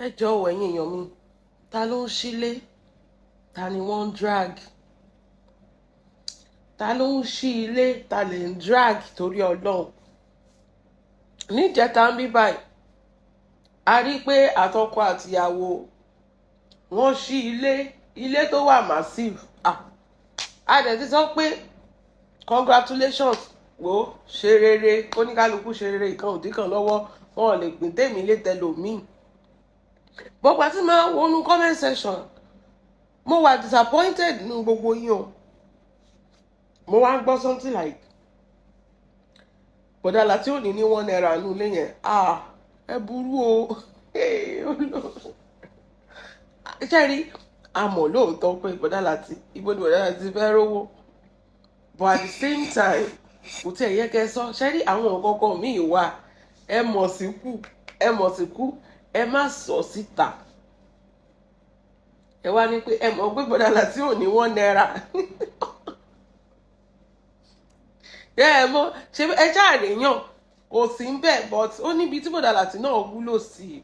ẹ jọ̀wọ́ ẹ̀yin èèyàn mi, ta ló ń ṣílé, ta ni wọ́n ń drag, ta ló ń ṣí ilé, ta lè ń drag torí Ọlọ́run. Níjẹta ń bí báyìí a rí pé àtọkọ àtìyàwó wọ́n ṣí ilé tó wà massive. A dẹ̀ ti sọ pé congratulations, wo ṣe rere, kóníkálukú ṣe rere, ìkan òdì kan lọ́wọ́, wọn ò lè pín tèmi lé tẹlòmíì. Gbogbo àti máa wọnú comment section mo wà disappointed nínú gbogbo yín o. Mo wá ń gbọ́ something like bọ̀dá Lati ò ní ní £1 nù lé yẹn. Ẹ burú o. Ṣé rí àmọ́ lóòótọ́ pé bọ̀dá Lati, ibo ni bọ̀dá Lati fẹ́ rówó, but at the same time kò tí ẹ yẹ kẹ́ sọ. Ṣé rí àwọn ọ̀kọ̀ọ̀kan míì wà, ẹ mọ̀ sí kú ẹ má sọ síta. Ẹ wá ní pé ẹ mọ̀ pé bọ̀dá Lati ò ní £1. Ẹ mọ̀ ṣe ẹ ṣàríyàn kò sí ń bẹ̀, but ó níbi tí bọ̀dá Lati náà wúlò sí.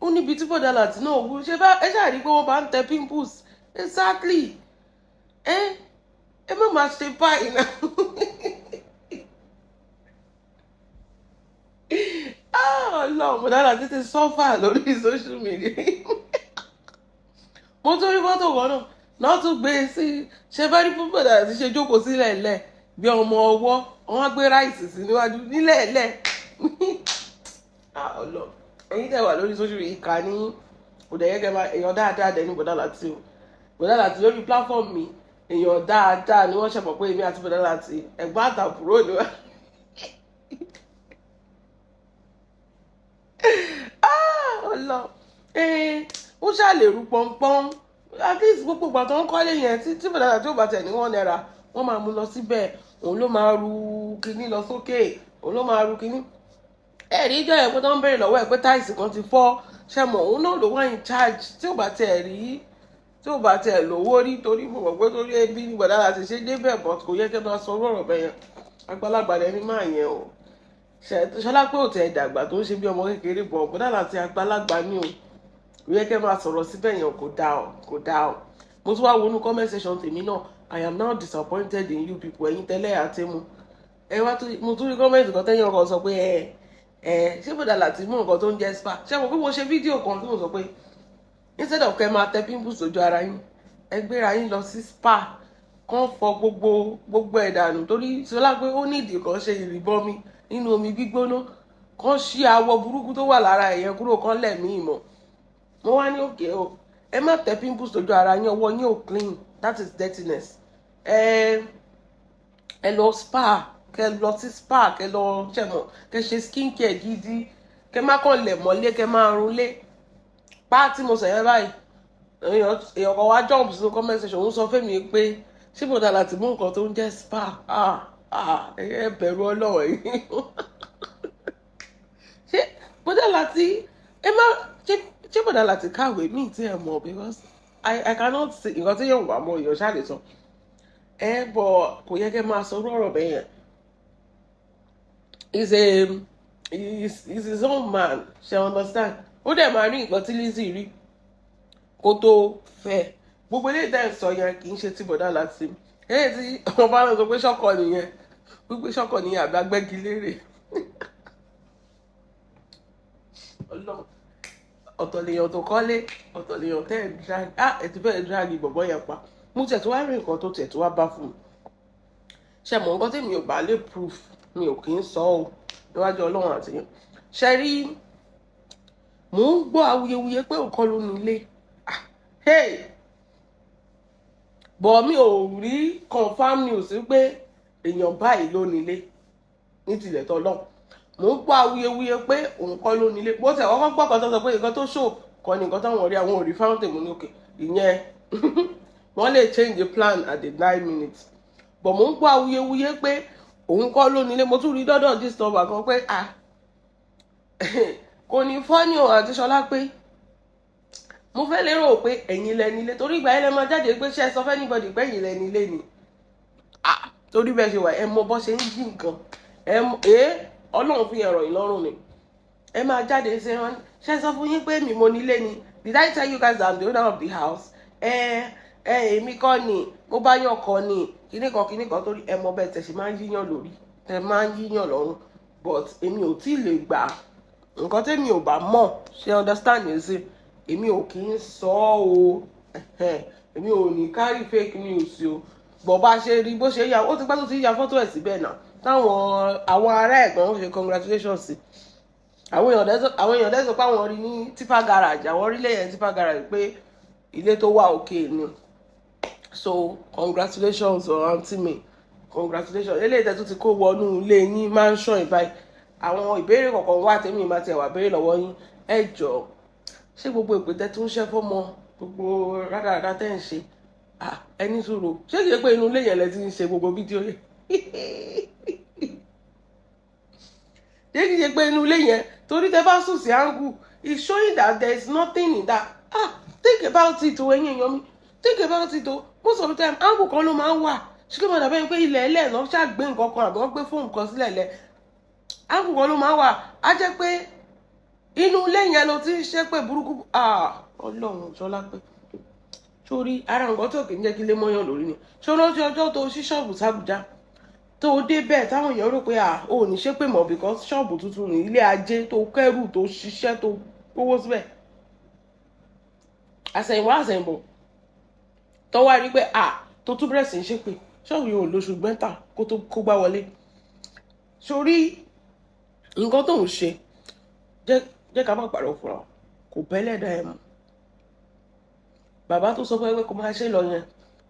Ó níbi tí bọ̀dá Lati náà wúlò. Ṣé ẹ ṣàrí pé wọ́n bá ń tẹ pimples. Exactly. Ẹ má máa ṣe báyìí náà. Ọlọ́run, bọ̀dá Lati ti sọ́fà lórí social media. Mo tún rí fọ́tò kan náà tún gbé sí. Ṣé bá rí bọ̀dá Lati ṣe jókòó sílẹ̀ lẹ̀ bí ọmọ ọwọ́, wọ́n gbé ráìsì sí níwájú nílẹ̀ lẹ̀. Ọlọ́run, ẹ̀yin tẹ́ wà lórí social media ìkà ní kò dẹ̀ yẹ kẹ́ máa èèyàn dáadáa dẹ̀ ní bọ̀dá Lati o. Bọ̀dá Lati lórí platform mi èèyàn dáadáa ni wọ́n ṣẹ̀mọ̀ pé èmi àti bọ̀dá Lati ẹ̀gbọ́n àtàbúrò ni wọ́n. Ọlọ́run, ó ṣàlè rú pọ́npọ́n. At least gbogbo ìgbà tó ń kọ́lé yẹn tí bọ̀dá Lati ò bá tẹ̀ ní £1 wọ́n máa mú lọ síbẹ̀, òun ló máa ru kinní lọ sókè, òun ló máa ru kinní. Ẹ̀rí ìjọ yẹn pé tó ń béèrè lọ́wọ́ ẹ̀ pé táìsì kan ti fọ́, ṣẹ̀mọ̀ òun náà ló wá in charge tí ò bá tẹ̀ lówó rí, torí mo mọ̀ pé torí ẹbí ni bọ̀dá Lati ṣe débẹ̀, but kò yẹ kẹ́ máa sọ ọ̀rọ̀ bẹ́ẹ̀ yẹn. Àgbàlagbà lẹni máa yẹn o. Ṣọlá pé ò tẹ̀ dàgbà tó ń ṣe bí ọmọ kékeré, bọ̀ bọ̀dá Lati àgbàlagbà ni o. Kò yẹ kẹ́ máa sọ̀rọ̀ síbẹ̀ yẹn, kò dáa o. Mo tún wá wọnú comment section tèmi náà. I am now disappointed in you people. Ẹ̀yin tẹ́lẹ̀ àti mu. Mo tún rí comment kan tẹ́yìn ọkọ̀ sọ pé ṣé bọ̀dá Lati mú nǹkan tó ń jẹ́ spa. Ṣé mo pé mo ṣe fídíò kan tí mo sọ pé instead of kẹ́ máa tẹ pimples lójú ara yín, ẹ gbéra yín lọ sí spa kán fọ gbogbo ẹ̀ dànù, torí Ṣọlá pé ó ní ìdí kan ṣe ìrìbọmi nínú omi gbígbóná kán ṣí awọ burúkú tó wà lára ẹ̀yẹn kúrò kán lẹ̀mí ìmọ̀. Mo wá ní òkè o, ẹ má tẹ pimples lójú ara yín, ọwọ́ yín ò clean, that is dirtiness. Ẹ lọ spa, kẹ lọ sí spa, kẹ lọ ṣẹ̀mọ̀, kẹ ṣe skincare gidi, kẹ má kàn lẹ̀ mọ́lé, kẹ má runlé. Tí mo sọ yẹn báyìí èèyàn kan wá jump sínú comment section, òun sọ fẹ́mi pé ṣé bọ̀dá Lati mú nǹkan tó ń jẹ́ spa. Ẹ bẹ̀rù Ọlọ́run yìí. Ṣé bọ̀dá Lati ṣé bọ̀dá Lati kàwé mí tí ẹ mọ̀, because I cannot say nǹkan tí yóò wà mọ́ èèyàn ṣáà lè sọ. Bọ̀ kò yẹ kẹ́ máa sọ ọ̀rọ̀ bẹ́ẹ̀ yẹn. He's his own man, ṣe understand. Ó dẹ̀ máa rí nǹkan tí Lizzy rí kó tó fẹ́. Gbogbo eléyìí tẹ́ ẹ̀ sọ yẹn kì í ṣe ti bọ̀dá Lati. Eléyìí tí wọ́n bá lọ sọ pé ṣọ́kọ nìyẹn, wípé ṣọ́kọ nìyẹn àbí agbẹ́gi lérè. Ọ̀tọ̀ lèèyàn tó kọ́lé, ọ̀tọ̀ lèèyàn tẹ́ ẹ̀ drag. Ẹ ti fẹ́ drag bọ̀bọ̀ yẹn pa. Mo tẹ̀ tó wá rí nǹkan tó tẹ̀ tó wá bá fún mi. Ṣé mọ̀ nǹkan tí mi ò bá lè proof mi ò kì í sọ ọ́ níwájú Ọlọ́run àti yín. Ṣé rí mò ń gbọ́ awuyewuye pé nǹkan ló nílé. Bọ̀ mi ò rí confam news pé èèyàn báyìí ló nílé ní tilẹ̀ tọ́lọ́. Mò ń gbọ́ awuyewuye pé nǹkan ló nílé. Bó tẹ̀ wọ́n gbọ́ kan tó sọ pé nǹkan tó show kan ní nǹkan táwọn rí, àwọn ò rí fountain mú ní òkè ìyẹn. Wọ́n lè change the plan at the 9 minutes. Bọ̀ mò ń gbọ́ awuyewuye pé òun kọ́ ló nílé. Mo tún rí dọ́dọ̀ disturber kan pé kò ní fọ́ní o àti Ṣọlá pé mo fẹ́ lérò pé ẹ̀yin lẹ nílé, torí ìgbà yẹn lẹ máa jáde pé ṣé ẹ sọ fẹ́ anybody pé ẹ̀yin lẹ nílé ni. Torí bẹ́ẹ̀ ṣe wà ẹ mọ bọ́ ṣe ń jí nǹkan. Ọlọ́run fi ẹ̀rọ ìlọ́rùn ni. Ẹ máa jáde ṣe ṣé sọ fún yín pé mi mo nílé ni? Did I tell you guys that I'm the owner of the house? Èmi kọ́ ni, mo bá yàn kọ́ ni, kíní kan torí ẹ mọ bẹ́ẹ̀ tẹ̀ ṣe máa ń yíyàn lórí, tẹ̀ máa ń yíyàn lọ́rùn, but èmi ò tí ì lè gbà nǹkan tẹ́mi ò bá mọ̀, ṣe understand yẹn sí, èmi ò kì í sọ o, èmi ò ní carry fake news o, bọ̀ bá ṣe rí bó ṣe yà, ó ti pẹ́ tó ti ya fọ́tò ẹ̀ síbẹ̀ náà, táwọn àwọn ará ẹ̀gbọ́n ṣe congratulations sí. Àwọn èèyàn dẹ́ sọ pé àwọn rí ní tipa garage, àwọn rí lẹ́yìn tipa garage pé ilé tó wà òkè ni. So congratulations on aunty mi, congratulations. Eléyìí tẹ́ tún ti kó wọnú ilé yín mansion ìbáyìí. Àwọn ìbéèrè kọ̀ọ̀kan wà tẹ́mi máa tiẹ̀ wà béèrè lọ́wọ́ yín. Ẹ jọ̀ọ́, ṣé gbogbo ìpè tẹ́ tún ṣẹ́ fọ́mọ, gbogbo rádaràdá tẹ́ ń ṣe, ẹni sùúrù, ṣé kìí pé inú ilé yẹn lẹ ti ń ṣe gbogbo fídíò yẹn? Ṣé kìí ṣe pé inú ilé yẹn, torí tẹ́ bá sùn sí angle, it's showing that there is nothing in that. Think about it o, ẹ̀yin èèyàn mi, think about it o. Most of the time angle kan ló máa ń wà, ṣé kí ló máa dàbẹ́ pé ilẹ̀ ẹlẹ́ náà ṣàgbé nǹkan kan àbí wọ́n gbé fóònù kan sílẹ̀ lẹ̀, angle kan ló máa ń wà. Á jẹ́ pé inú ilé yẹn ló ti ń ṣe pé burúkú. Ọlọ́run Solape, sórí ara nǹkan tó kì í jẹ́ kí lé mọ́yàn lórí ni. Ṣé rántí ọjọ́ tó ṣí ṣọ́ọ̀bù s'Àbújá tó dé bẹ́ẹ̀ táwọn èèyàn rò pé ò ní ṣe pé mọ̀ because ṣọ́ọ̀bù tuntun ní ilé ajé tó kẹ́rù tó ṣiṣẹ́ tó kówó síbẹ̀, àsẹ̀yìnwá àsẹ̀yìnbọ̀ tó wá rí pé tó tún bẹ̀rẹ̀ sí í ṣe pé ṣọ́ọ̀bù yóò lóṣù mẹ́ta kó tó kó gbá wọlé. Sórí nǹkan tó ń ṣe jẹ́ ká má pàrọ̀ fúnra, kò bẹ́lẹ̀ dá ẹ mọ̀. Bàbá tó sọ fún ẹ pé kó máa ṣe lọ yẹn,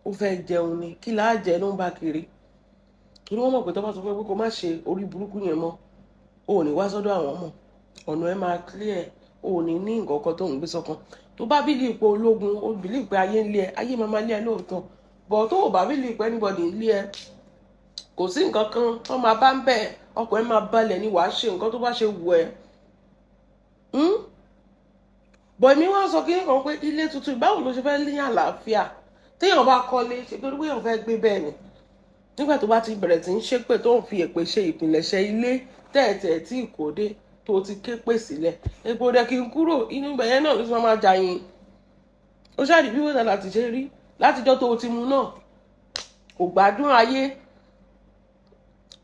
ó fẹ́ jẹun ni, kí láá jẹ ló ń bá kiri. Torí wọ́n mọ̀ pé tó bá sọ fún ẹ pé kó má ṣe orí burúkú yẹn mọ́, ò ní wá sọ́dọ̀ àwọn ọmọ, ọ̀nà ẹ máa clear, ò ní ní nǹkan kan tó ń gbé sọ́kàn. Tó bá bílí ipò ológun, ó bílí pé ayé ń lé ẹ, ayé máa lé ẹ lóòótọ́, bọ̀ tó ò bá bílí pé anybody ń lé ẹ, kò sí nǹkan kan tó máa bá ń bẹ̀, ọkàn ẹ máa balẹ̀ ní wàá ṣe nǹkan tó bá ṣe wù ẹ́. Bọ̀ èmi wá sọ kí nǹkan pé ilé tuntun báwo ló ṣe fẹ́ ní àlàáfíà téèyàn bá kọ́lé, ṣe torí pé èèyàn fẹ́ gbé bẹ́ẹ̀ ni. Nígbà tó bá ti bẹ̀rẹ̀ tí ń ṣépè tó ń fi èpè ṣe ìpìlẹ̀ṣẹ̀ ilé tẹ́ẹ̀tẹ̀ tí ìkódé tó ti ké pè sílẹ̀, epo dẹ kí n kúrò, inú ibẹ̀ yẹn náà ló ti máa jà yín. Ó ṣáàdì bí wọ́n láti ṣe rí látijọ́ tó ti mu náà, kò gbádùn ayé,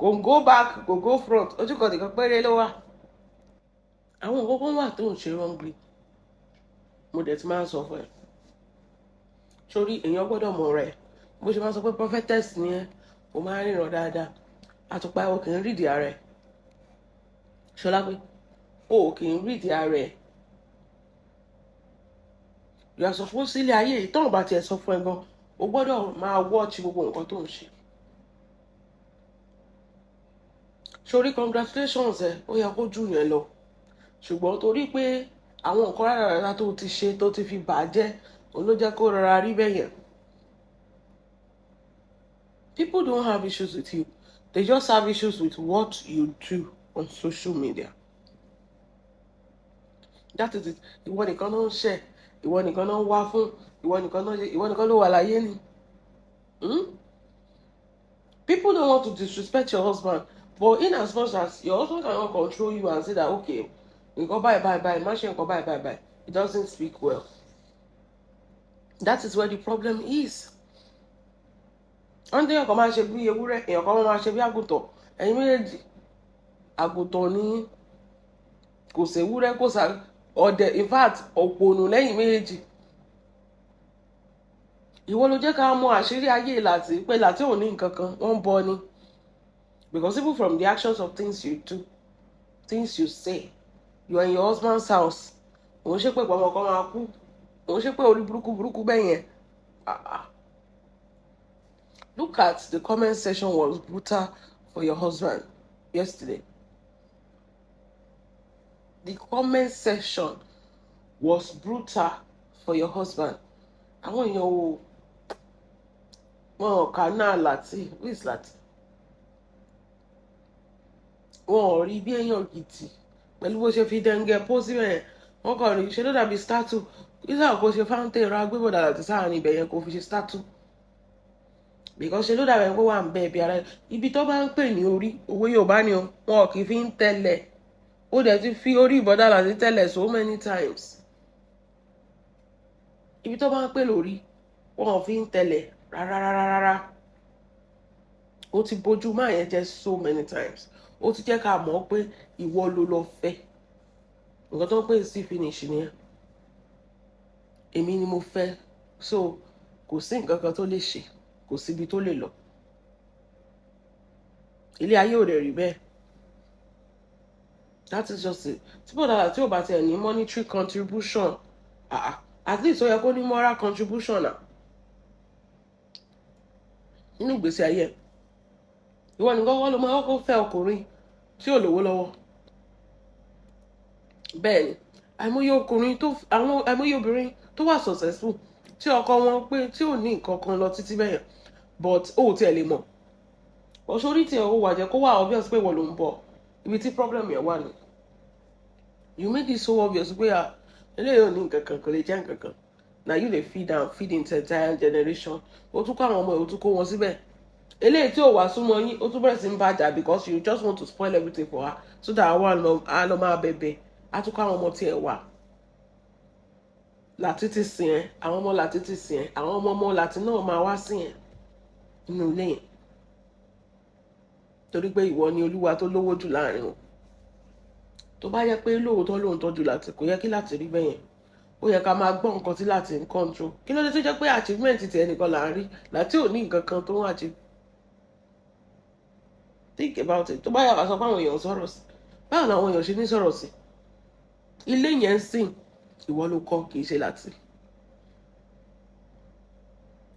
kò ń go back, kò go front, ojú kan nìkan péré ló wà. Àwọn nǹkan kan wà tó ń ṣe wrongly, mo dẹ̀ ti máa ń sọ fún ẹ. Sórí èèyàn gbọ́dọ̀ mọ̀ rẹ̀, bó ṣe máa sọ pé prophetess ni ẹ, o máa ń ríran dáadáa, àtùpà o kì í rídìí ara ẹ. Solape, o kì í rídìí ara ẹ. Ìyá sọ fún sílé ayé ìtàn bá tiẹ̀ sọ fún ẹ gan, o gbọ́dọ̀ máa watch gbogbo nǹkan tó ń ṣe. Sórí congratulations ẹ, ó yẹ kó jù yẹn lọ, ṣùgbọ́n torí pé àwọn nǹkan rárára tó ti ṣe tó ti fi bàjẹ́, òun ló jẹ́ kó rọra rí bẹ́yẹn. People don't have issues with you, they just have issues with what you do on social media. That is it. Ìwọ nìkan ló ń ṣe, ìwọ nìkan ló ń wá fún, ìwọ nìkan ló wà láyé ni. People don't want to disrespect your husband, but in as much as your husband cannot control you and say that okay, nǹkan báyìí, má ṣe nǹkan báyìí, it doesn't speak well. That is where the problem is. Wọ́n ní èèyàn kan máa ṣe bí ewúrẹ́, èèyàn kan máa ṣe bí àgùntàn, ẹ̀yin méjèèjì àgùntàn ní, kò sí ewúrẹ́, kò sí ọ̀dẹ̀, in fact òpònú lẹ́yìn méjèèjì. Ìwọ ló jẹ́ ká mọ àṣírí ayé Lati, pé Lati ò ní nǹkan kan, wọ́n bọ ni. Because even from the actions of things you do, things you say, you are in your husband's house, òun ṣe pé ọmọ kan máa kú, òun ṣe pé orí burúkú bẹ́ẹ̀ yẹn. Look at the comment section was brutal for your husband yesterday. The comment section was brutal for your husband. Àwọn èèyàn wo wọn kà náà Lati, who is Lati? Wọn ò rí bí èèyàn gidi pẹ̀lú bó ṣe fi dẹ́ngẹ́ pósí bẹ́ẹ̀, wọ́n kàn rí ṣe ló dàbí statue. Ìsà kò ṣe fountain ra gbébọ̀dà Lati sáàrin ibẹ̀ yẹn kò fi ṣe statue. Because ṣe ló dàbí pé wà ń bẹ ibi ara ibi tó bá ń pè ní orí, òwe Yorùbá ni o, wọn kì í fi ń tẹ́lẹ̀. ó dẹ̀ ti fi orí ìbọ̀dá Lati tẹ́lẹ̀ so many times. Ibi tó bá ń pè lórí wọn ò fi ń tẹ́lẹ̀ rárá. Ó ti bójú máa yẹn jẹ́ so many times. Ó ti jẹ́ ká mọ̀ pé ìwọ ló lọ fẹ́. Nǹkan tó ń pè sí finish nìyẹn. Èmi ni mo fẹ́, so kò sí nǹkan kan tó lè ṣe, kò síbi tó lè lọ. Ilé ayé ò dẹ̀ rí bẹ́ẹ̀. That is just it. Tí bọ̀dá Lati ò bá tiẹ̀ ní monetary contribution, at least ó yẹ kó ní moral contribution náà nínú ìgbésí ayé. Ìwọ nìkan wọ́n ló máa kọ́kọ́ fẹ́ ọkùnrin tí ò lówó lọ́wọ́. Bẹ́ẹ̀ ni àìmọye obìnrin tó wà successful tí ọkọ wọn pé tí ò ní nǹkan kan lọ títí bẹ́yẹn, but ó tiẹ̀ lè mọ̀. Ọ̀ṣọ́rí tiẹ̀ ó wà jẹ́ kó wà obvious pé wọ́n ló ń bọ̀ ibi tí problem yẹn wà ní. You make it so obvious pé eléyìí ò ní nǹkan kan kò lè jẹ́ nǹkan kan. Na you dey feed into entire generation. Ó tún kó àwọn ọmọ ẹ̀ ó tún kó wọn síbẹ̀. Eléyìí tí ò wá súnmọ́ yín ó tún bẹ̀rẹ̀ sí ń bàjá because you just want to spoil everything for her so that àwọn àlọ́ máa bẹ̀bẹ̀ á tún kó àwọn ọmọ tiẹ̀ wà. Lati ti sìn ẹ́, àwọn ọmọ Lati ti sìn ẹ́, àwọn ọmọ Lati náà máa wá sìn ẹ́ nínú ilé yẹn. Torí pé ìwọ ni olúwa tó lówó jù láàrin wọn. Tó bá yẹ pé lóòótọ́ jù Lati kò yẹ kí Lati rí bẹ́yẹn. Ó yẹ ká máa gbọ́ nǹkan tí Lati ń control. Kí ló dé tó jẹ́ pé achievement ti ẹnìkan là ń rí Lati ò ní nǹkan kan tó ń achieve. Think about it. Tó bá yà wá sọ pé àwọn èèyàn sọ̀rọ̀ sí, báwo ni àwọn èèyàn ṣe ní sọ̀rọ̀ sí? Ilé yẹn ń sìn ìwọ ló kọ́, kì í ṣe Lati.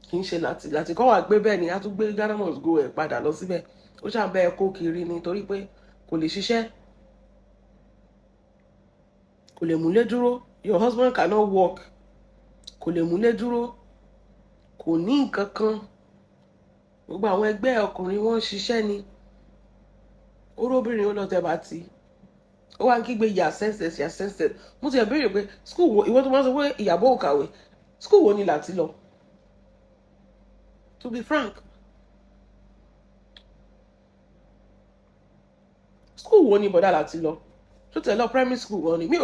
Kì í ṣe Lati kọ́ wà gbé bẹ́ẹ̀ ni a tún gbé Ghana must go ẹ̀ padà lọ síbẹ̀. Ó ṣàbẹ̀ ẹ̀ kó kiri ni torí pé kò lè ṣiṣẹ́, kò lè múlé dúró. Your husband cannot work, kò lè múlé dúró, kò ní nǹkan kan. Gbogbo àwọn ẹgbẹ́ ọkùnrin wọn ṣiṣẹ́ ni. Orobìnrin ó lọ tẹ bá ti ó wá ń kígbe yà senseless. Mo ti ẹ̀ béèrè pé school wo ìwọ tó máa ń sọ pé ìyàbọ̀ ò kàwé, school wo ni Lati lọ? To be frank, school wo ni bọ̀dá Lati lọ? Tó tẹ̀ lọ primary school gan ni mi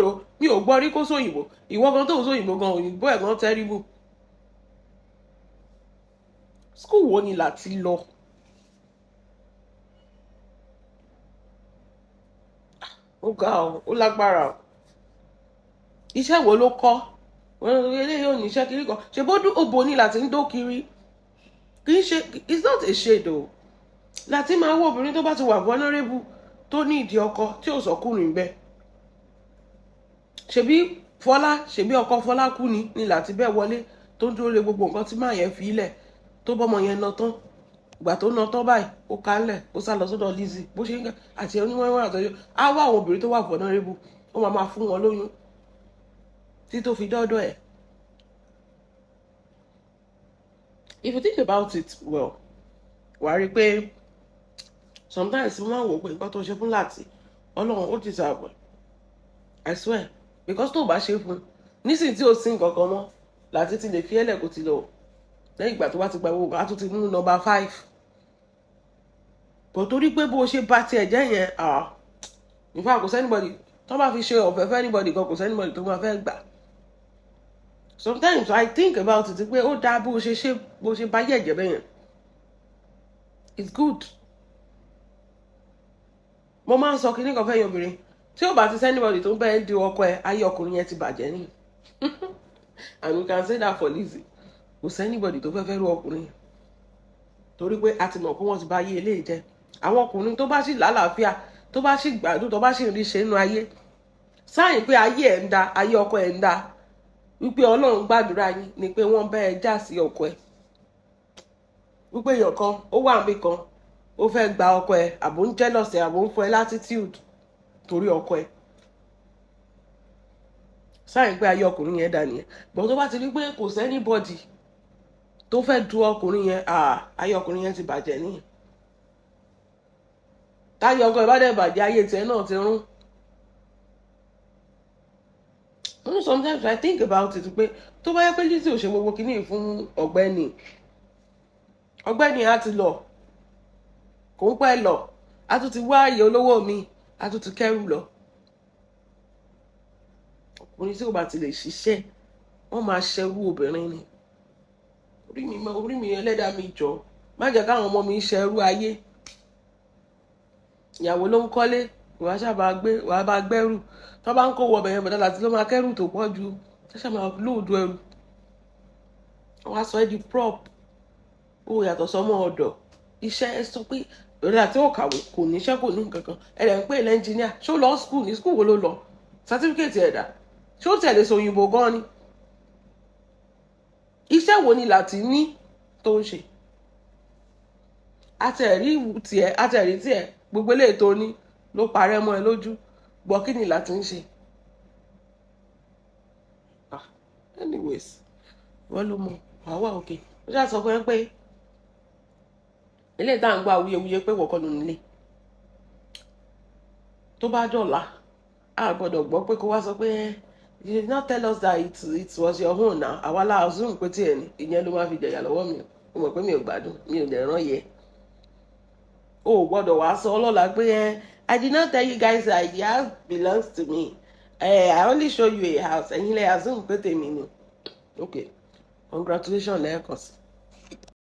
ò gbọ́ rí kó sóyìnbó. Ìwọ gan tó sóyìnbó gan òyìnbó ẹ̀ gan terrible. School wo ni Lati lọ? Ó ga ọ, ó lágbára ọ. Iṣẹ́ wo ló kọ́? Eléyìí ò ní iṣẹ́ kiri kan. Ṣé bódú òbò ni Lati ń dó kiri? Kì í ṣe, it's not a shade o. Lati máa wọ obìnrin tó bá ti wà vulnerable tó ní ìdí ọkọ tí ò sọkùnrin bẹ́ẹ̀. Ṣebí ọkọ Fọlá kú ni Lati bẹ́ẹ̀ wọlé tó ń dúró lé gbogbo nǹkan tí máa yẹn fi ilẹ̀ tó bọ́mọ yẹn ná tán. Ìgbà tó ná tán báyìí ó kálẹ̀ ó sá lọ sọ́dọ̀ Lizzy bó ṣe ń gẹ́ àti oníwọ̀n àtọ́jú á wá àwọn obìnrin tó wà vulnerable ó máa fún wọn lóyún tí tó fi dọ́dọ̀ ẹ̀. If you think about it well, wàá rí pé sometimes mo máa ń wò pé nǹkan tó ṣe fún Lati Ọlọ́run ó ti sàbọ̀, I swear, because tó bá ṣe fún nísìnyí tí ó sí nǹkan kan mọ́ Lati ti lè fi ẹlẹ̀ kó ti lọ lẹ́yìn ìgbà tó bá ti gba owó á tún ti mú number 5. But torí pé bó ṣe bá tiẹ̀ jẹ́ yẹn in fact kò sẹ́nibọ̀dì tó bá fi ṣe ọ̀fẹ́ fẹ́ anybody kan kò sẹ́nibọ̀dì tó máa fẹ́ gbà. Sometimes I think about it pé ó dáa bó ṣe bá yẹ̀jẹ̀ bẹ́yẹn. It's good. Mo máa ń sọ kíní kan fẹ́yìn obìnrin tí ó bá ti sẹ́nibọ̀dì tó ń bẹ́ẹ̀ di ọkọ ẹ̀ ayé ọkùnrin yẹn ti bàjẹ́ ni. And we can say that for Lizzy. Kò sẹ́nibọ̀dì tó fẹ́ rú ọkùnrin yẹn torí pé a ti mọ̀ pé wọ́n ti bá ayé eléyìí jẹ́. Àwọn ọkùnrin tó bá sì lálàáfíà tó bá sì gbádùn tó bá sì rí ṣe nínú ayé sáyìn pé ayé ẹ̀ ń da ayé ọkọ ẹ̀ ń da wípé Ọlọ́run gbàdúrà yín ni pé wọ́n bẹ́ ẹ já sí ọkọ ẹ̀ wípé èèyàn kan ó wà níbì kan ó fẹ́ gba ọkọ ẹ̀ àbò ń jealous ẹ̀ àbò ń fún ẹ latitude torí ọkọ ẹ̀ sáyìn pé ayé ọkùnrin yẹn dà nìyẹn. Bọ́n tó bá ti rí pé kò sẹ́nibọ̀dì tó fẹ́ du ọkùnrin yẹn ayé ọkùnrin yẹn ti bàjẹ́ nìyẹn. Táyé ọkọ ẹ̀ bá dẹ̀ bàjẹ́ ayé tiẹ̀ náà ti rún. Sometimes I think about it pé tó bá yẹ pé Lizzy ò ṣe gbogbo kìíní fún ọ̀gbẹ́ni á ti lọ kò ń pẹ́ lọ á tún ti wá ààyè olówó mi á tún ti kẹ́rù lọ ọkùnrin tí kò bá ti lè ṣiṣẹ́ wọ́n máa ṣẹrú obìnrin ni. Orí mi ẹlẹ́dàá mi jọ má jẹ́ káwọn ọmọ mi ṣẹrú ayé. Ìyàwó ló ń kọ́lé wàá bá gbẹ́rù tó bá ń kó wọ bẹ̀yẹn bọ̀dá Láti ló máa kẹ́rù tó pọ̀ ju ṣáṣá máa lóòdù ẹrù. Wọ́n á sọ ẹ́ di prop ó yàtọ̀ sọmọ ọ̀dọ̀. Iṣẹ́ ẹ sọ pé bọ̀dá Láti ó kàwé kò níṣẹ́ kò ní nǹkan kan ẹ̀rẹ̀ ń pè é lẹ́ńjìníà ṣó lọ skul ní skul wo ló lọ sátífíkẹ́ẹ̀tì ẹ̀dá ṣó tẹ̀lé sọ òyìnbó gan ni. Iṣẹ́ wo ni Láti ní tó ń ṣe? Àtẹ̀rí tiẹ̀ gbogbo eléyìí tó ní ló parẹ́ mọ́ ẹ lójú gbọ́ kí ni Láti ń ṣe. Anyways wọ́n ló mọ wàá òkè ó ṣáà sọ fún ẹ pé ilé ìta ń gba awuyewuye pé wọ́kọ́ ló nílé tó bá dọ̀la a gbọ́dọ̀ gbọ́ pé kó wá sọ pé you did not tell us that it was your own now àwa la assume pé tiẹ̀ ni ìyẹn ló máa fi jẹ̀yà lọ́wọ́ mi o mọ̀ pé mi ò gbádùn mi ò dẹ̀ rán yẹ o gbọ́dọ̀ wá sọ ọlọ́la pé I did not tell you guys that the house belongs to me I only show you a house ẹ̀yin lè assume pé tèmi ni okay congratulations lẹ́ẹ̀kan sí.